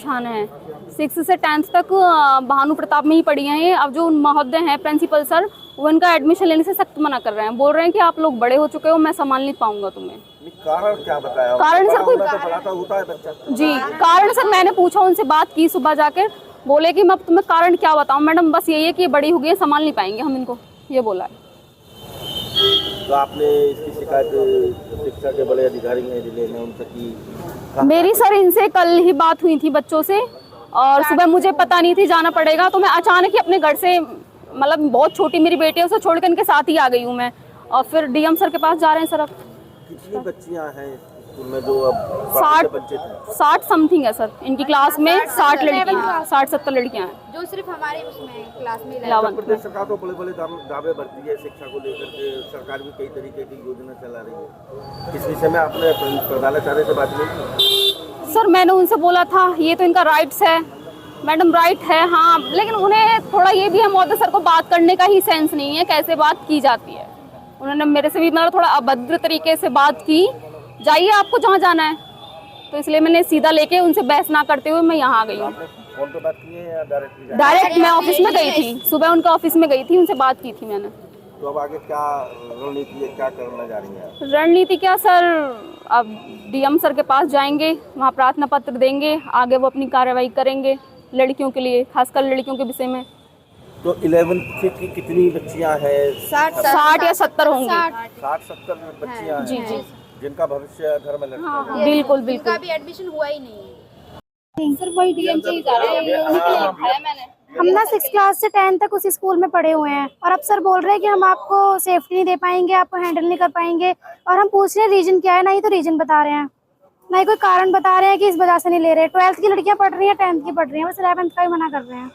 परेशान हैं। 6 से 10th तक भानु प्रताप में ही पढ़ी हैं ये। अब जो महोदय हैं प्रिंसिपल सर, वो इनका एडमिशन लेने से सख्त मना कर रहे हैं। बोल रहे हैं कि आप लोग बड़े हो चुके हो, मैं संभाल नहीं पाऊंगा तुम्हें। कारण क्या बताया? कारण सर कोई होता है बच्चा जी, कारण सर मैंने पूछा उनसे, बात की सुबह जाकर, बोले कि मैं तुम्हें कारण क्या बताऊं मैडम, बस यही है कि बड़ी हो गई है, संभाल नहीं पाएंगे हम इनको, ये बोला है। तो आपने इसकी शिकायत शिक्षा के बड़े अधिकारी हैं जिले में उनसे की? मेरी सर इनसे कल ही बात हुई थी बच्चों से, और सुबह मुझे पता नहीं थी जाना पड़ेगा, तो मैं अचानक ही अपने घर से, मतलब बहुत छोटी मेरी बेटी है, उसे छोड़कर इनके साथ ही आ गई हूँ मैं, और फिर डीएम सर के पास जा रहे हैं सर। अब कितनी बच्चियां हैं स्कूल में जो अब बच्चे थे? 60 समथिंग है सर इनकी क्लास में, 60 लड़कियां, 60-70 लड़कियां हैं जो सिर्फ हमारे उसमें क्लास में। प्रदेश सरकार तो बड़े बड़े दावे भरती है शिक्षा को लेकर के, सरकार भी कई तरीके की योजना चला रही है। इस विषय में आपने प्रधानाचार्य से बात नहीं? सर मैंने उनसे बोला था ये तो इनका राइट्स है मैडम, राइट है हाँ, लेकिन उन्हें थोड़ा ये भी है महोदय सर को बात करने का ही सेंस नहीं है, कैसे बात की जाती है। उन्होंने मेरे से भी मतलब थोड़ा अभद्र तरीके से बात की, जाइए आपको जहाँ जाना है, तो इसलिए मैंने सीधा लेके उनसे बहस ना करते हुए मैं यहाँ आ गई हूँ। फोन पे बात की है या डायरेक्ट मैं ऑफिस में गई थी, सुबह उनका ऑफिस में गई थी, उनसे बात की थी मैंने। तो अब आगे क्या रणनीति है, क्या करना जा रही है? रणनीति क्या सर, अब डीएम सर के पास जाएंगे, वहाँ प्रार्थना पत्र देंगे, आगे वो अपनी कार्रवाई करेंगे लड़कियों के लिए, खासकर लड़कियों के विषय में। तो 11th की कितनी बच्चियां हैं? 60 या 70 होंगी। 60-70 बच्चियां हैं जी जी, जिनका भविष्य घर में लटका है। बिल्कुल बिल्कुल। उनका भी एडमिशन हुआ ही नहीं है। सर वही डीएम से ही जा रहे हैं मैंने। हम ना 6 क्लास से 10 तक उसी स्कूल में पढ़े हुए हैं, और अब सर बोल रहे हैं कि हम आपको सेफ्टी नहीं दे पाएंगे, आपको हैंडल नहीं कर पाएंगे, और हम पूछ रहे हैं रीजन क्या है, ना ही तो रीजन बता रहे हैं, ना ही कोई कारण बता रहे हैं कि इस वजह से नहीं ले रहे। 12th की लड़कियां पढ़ रही हैं, 10th की पढ़ रही हैं, बस 11th का ही मना कर रहे हैं।